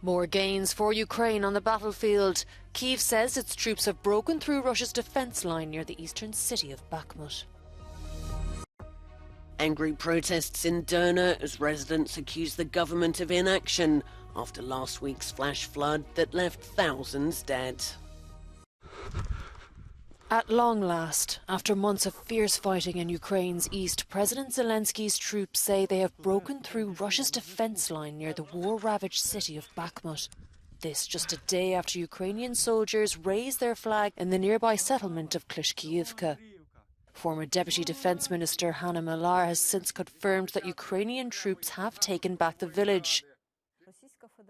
More gains for Ukraine on the battlefield. Kyiv says its troops have broken through Russia's defence line near the eastern city of Bakhmut. Angry protests in Derna as residents accuse the government of inaction after last week's flash flood that left thousands dead. At long last, after months of fierce fighting in Ukraine's east, President Zelensky's troops say they have broken through Russia's defence line near the war-ravaged city of Bakhmut. This just a day after Ukrainian soldiers raised their flag in the nearby settlement of Klishkiivka. Former Deputy Defence Minister Hanna Maliar has since confirmed that Ukrainian troops have taken back the village.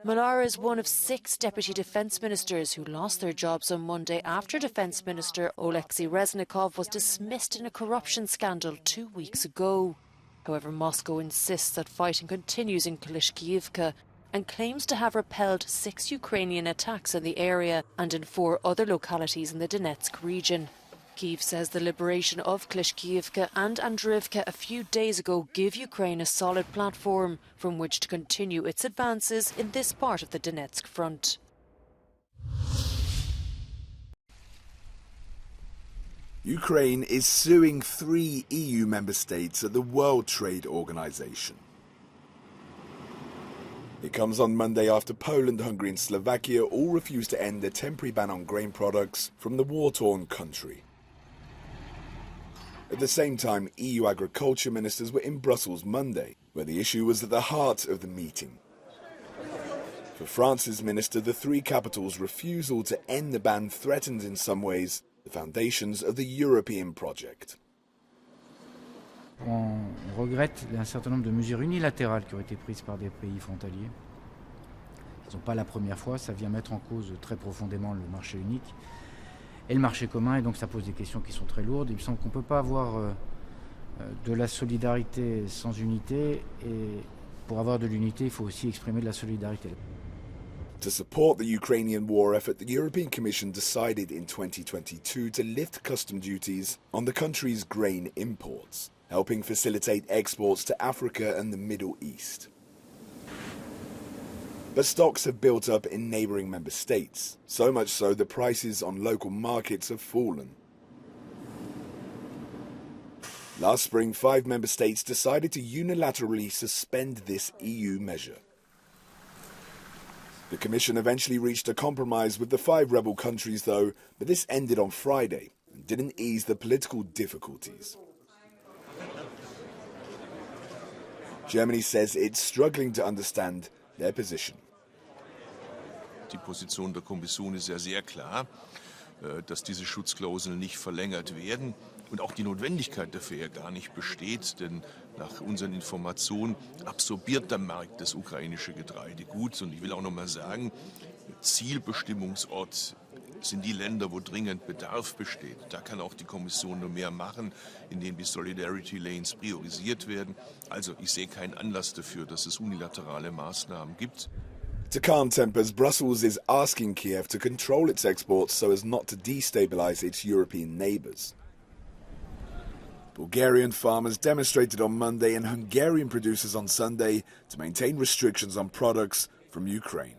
Maliar is one of 6 Deputy Defence Ministers who lost their jobs on Monday after Defence Minister Oleksiy Reznikov was dismissed in a corruption scandal 2 weeks ago. However, Moscow insists that fighting continues in Klishkiivka and claims to have repelled 6 Ukrainian attacks in the area and in 4 other localities in the Donetsk region. Kyiv says the liberation of Klishkiivka and Andrivka a few days ago give Ukraine a solid platform from which to continue its advances in this part of the Donetsk front. Ukraine is suing 3 EU member states at the World Trade Organization. It comes on Monday after Poland, Hungary and Slovakia all refused to end their temporary ban on grain products from the war-torn country. At the same time, EU agriculture ministers were in Brussels Monday, where the issue was at the heart of the meeting. For France's minister, the 3 capitals' refusal to end the ban threatens in some ways the foundations of the European project. On regrette un certain nombre de mesures unilatérales qui ont été prises par des pays frontaliers. Ce ne sont pas la première fois, ça vient mettre en cause très profondément le marché unique et le marché commun, et donc ça pose des questions qui sont très lourdes. Il me semble qu'on ne peut pas avoir de la solidarité sans unité, et pour avoir de l'unité, il faut aussi exprimer de la solidarité. To support the Ukrainian war effort, the European Commission decided in 2022 to lift custom duties on the country's grain imports, helping facilitate exports to Africa and the Middle East. But stocks have built up in neighbouring member states, so much so that prices on local markets have fallen. Last spring, 5 member states decided to unilaterally suspend this EU measure. The Commission eventually reached a compromise with the 5 rebel countries though, but this ended on Friday and didn't ease the political difficulties. Germany says it's struggling to understand their position. Die Position der Kommission ist ja sehr klar, dass diese Schutzklauseln nicht verlängert werden und auch die Notwendigkeit dafür ja gar nicht besteht, denn nach unseren Informationen absorbiert der Markt das ukrainische Getreide gut. Und ich will auch noch mal sagen, Zielbestimmungsort sind die Länder, wo dringend Bedarf besteht. Da kann auch die Kommission nur mehr machen, indem die Solidarity Lanes priorisiert werden. Also ich sehe keinen Anlass dafür, dass es unilaterale Maßnahmen gibt. To calm tempers, Brussels is asking Kiev to control its exports so as not to destabilize its European neighbours. Bulgarian farmers demonstrated on Monday and Hungarian producers on Sunday to maintain restrictions on products from Ukraine.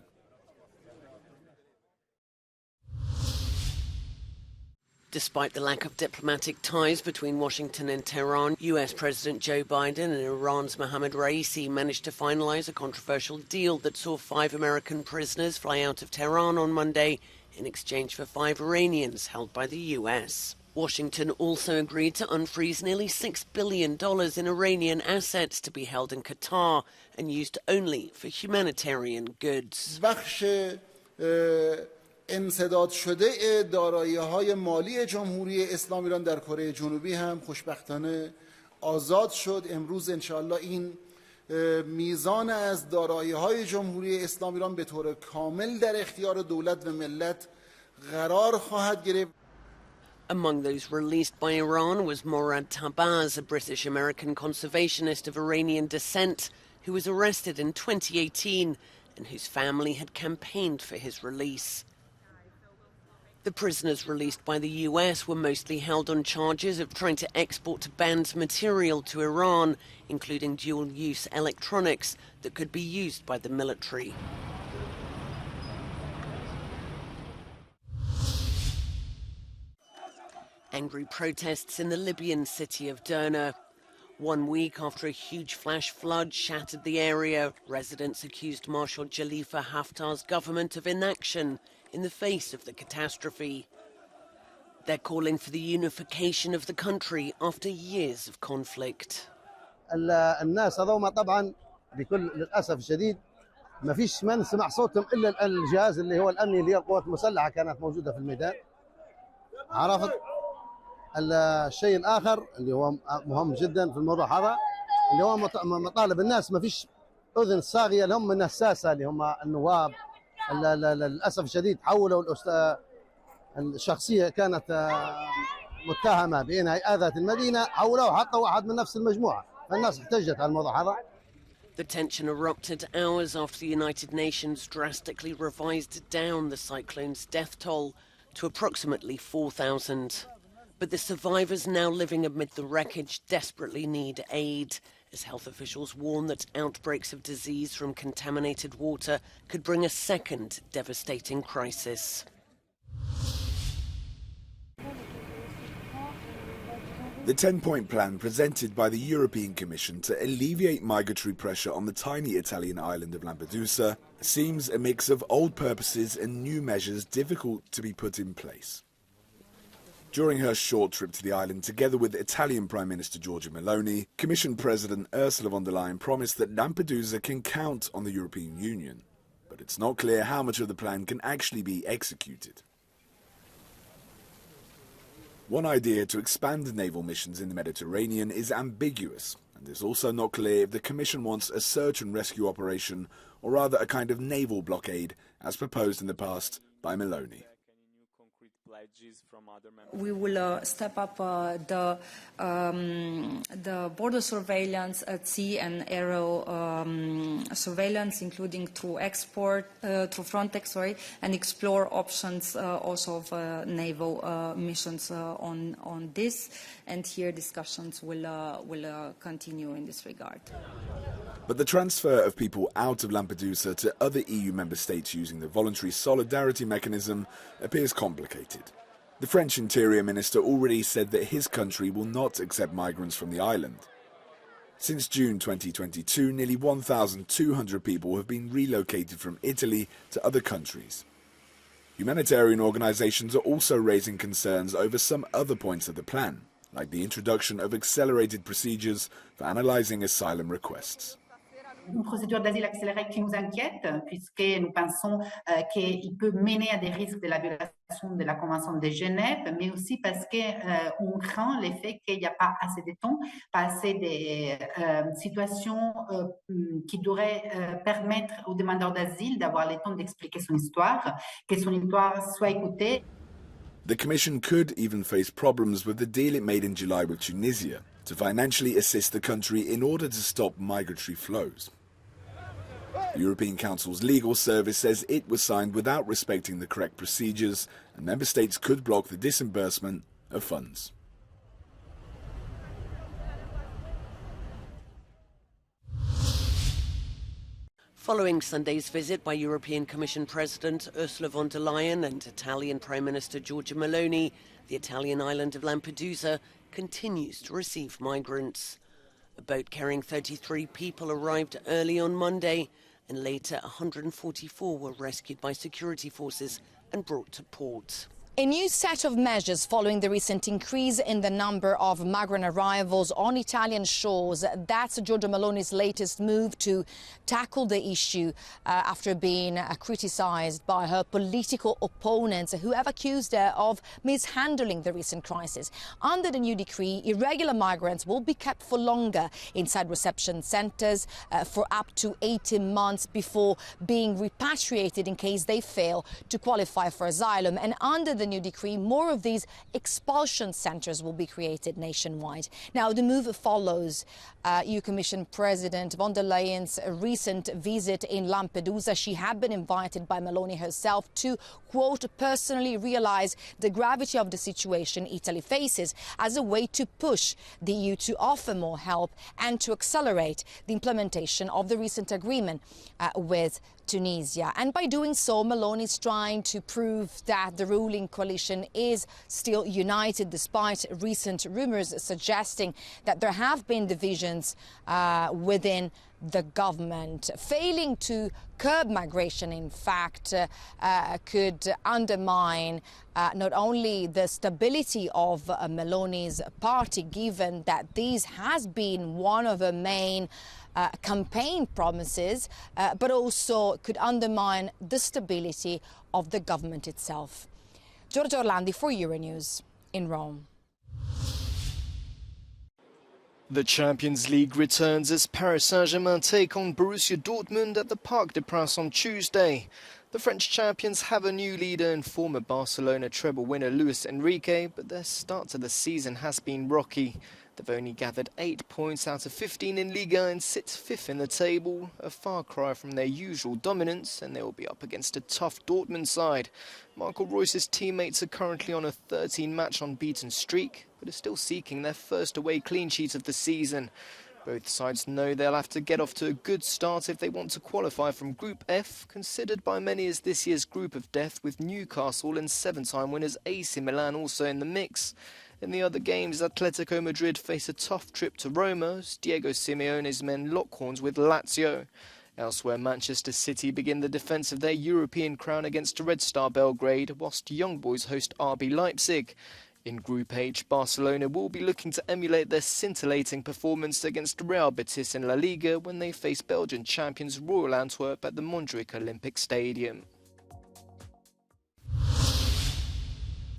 Despite the lack of diplomatic ties between Washington and Tehran, US President Joe Biden and Iran's Mohammad Raisi managed to finalize a controversial deal that saw 5 American prisoners fly out of Tehran on Monday in exchange for 5 Iranians held by the US. Washington also agreed to unfreeze nearly $6 billion in Iranian assets to be held in Qatar and used only for humanitarian goods. انسداد شده دارایی‌های مالی جمهوری اسلامی ایران در کره جنوبی هم خوشبختانه آزاد شد. امروز انشاءالله این میزان از دارایی‌های جمهوری اسلامی ایران به طور کامل در اختیار دولت و ملت قرار خواهد گرفت. Among those released by Iran was Morad Tabaz, a British-American conservationist of Iranian descent who was arrested in 2018 and whose family had campaigned for his release. The prisoners released by the US were mostly held on charges of trying to export banned material to Iran, including dual-use electronics that could be used by the military. Angry protests in the Libyan city of Derna. 1 week after a huge flash flood shattered the area, residents accused Marshal Khalifa Haftar's government of inaction in the face of the catastrophe. They're calling for the unification of the country after years of conflict. الناس هذوما طبعا بكل للاسف الشديد ما فيش من سمع صوتهم الا الجهاز اللي هو الامني اللي هي القوات المسلحه كانت موجوده في الميدان. عرفت الشيء الاخر اللي هو مهم جدا في الموضوع هذا اللي هو مطالب الناس، ما فيش اذن صاغيه اللي هم النساسه اللي هم النواب. للاسف الشديد حولوا الشخصيه كانت متهمه بانها اذت المدينه، حولوها حطوا واحد من نفس المجموعه، فالناس احتجت على الموضوع هذا. The tension erupted hours after the United Nations drastically revised down the cyclone's death toll to approximately 4,000. But the survivors now living amid the wreckage desperately need aid, as health officials warn that outbreaks of disease from contaminated water could bring a second devastating crisis. The 10-point plan presented by the European Commission to alleviate migratory pressure on the tiny Italian island of Lampedusa seems a mix of old purposes and new measures difficult to be put in place. During her short trip to the island, together with Italian Prime Minister Giorgia Meloni, Commission President Ursula von der Leyen promised that Lampedusa can count on the European Union. But it's not clear how much of the plan can actually be executed. One idea to expand naval missions in the Mediterranean is ambiguous, and it's also not clear if the Commission wants a search and rescue operation or rather a kind of naval blockade, as proposed in the past by Meloni. We will step up the border surveillance at sea and aero surveillance, including through Frontex, and explore options also of naval missions on this. And here discussions will continue in this regard. But the transfer of people out of Lampedusa to other EU member states using the voluntary solidarity mechanism appears complicated. The French Interior Minister already said that his country will not accept migrants from the island. Since June 2022, nearly 1,200 people have been relocated from Italy to other countries. Humanitarian organisations are also raising concerns over some other points of the plan, like the introduction of accelerated procedures for analysing asylum requests. Une procédure d'asile accélérée qui nous inquiète, puisque nous pensons qu'il peut mener à des risques de la violation de la Convention de Genève, mais aussi parce qu'on craint l'effet qu'il n'y a pas assez de temps, pas assez de situations qui devraient permettre aux demandeurs d'asile d'avoir le temps d'expliquer son histoire, que son histoire soit écoutée. The Commission could even face problems with the deal it made in July with Tunisia to financially assist the country in order to stop migratory flows. The European Council's legal service says it was signed without respecting the correct procedures, and member states could block the disbursement of funds. Following Sunday's visit by European Commission President Ursula von der Leyen and Italian Prime Minister Giorgia Meloni, the Italian island of Lampedusa continues to receive migrants. A boat carrying 33 people arrived early on Monday, and later 144 were rescued by security forces and brought to port. A new set of measures following the recent increase in the number of migrant arrivals on Italian shores. That's Giorgia Meloni's latest move to tackle the issue after being criticised by her political opponents who have accused her of mishandling the recent crisis. Under the new decree, irregular migrants will be kept for longer inside reception centres for up to 18 months before being repatriated in case they fail to qualify for asylum. And under the new decree, more of these expulsion centres will be created nationwide. Now, the move follows EU Commission President von der Leyen's recent visit in Lampedusa. She had been invited by Meloni herself to, quote, personally realise the gravity of the situation Italy faces as a way to push the EU to offer more help and to accelerate the implementation of the recent agreement with Tunisia. And by doing so, Malone is trying to prove that the ruling coalition is still united, despite recent rumours suggesting that there have been divisions within the government. Failing to curb migration, in fact, could undermine not only the stability of Meloni's party, given that this has been one of her main campaign promises, but also could undermine the stability of the government itself. Giorgia Orlandi for Euronews in Rome. The Champions League returns as Paris Saint-Germain take on Borussia Dortmund at the Parc des Princes on Tuesday. The French champions have a new leader in former Barcelona treble winner Luis Enrique, but their start to the season has been rocky. They've only gathered 8 points out of 15 in Liga and sit 5th in the table, a far cry from their usual dominance, and they will be up against a tough Dortmund side. Marco Reus's teammates are currently on a 13-match unbeaten streak, but are still seeking their first away clean sheet of the season. Both sides know they'll have to get off to a good start if they want to qualify from Group F, considered by many as this year's group of death, with Newcastle and 7-time winners AC Milan also in the mix. In the other games, Atletico Madrid face a tough trip to Roma as Diego Simeone's men lock horns with Lazio. Elsewhere, Manchester City begin the defence of their European crown against Red Star Belgrade, whilst Young Boys host RB Leipzig. In Group H, Barcelona will be looking to emulate their scintillating performance against Real Betis in La Liga when they face Belgian champions Royal Antwerp at the Montjuic Olympic Stadium.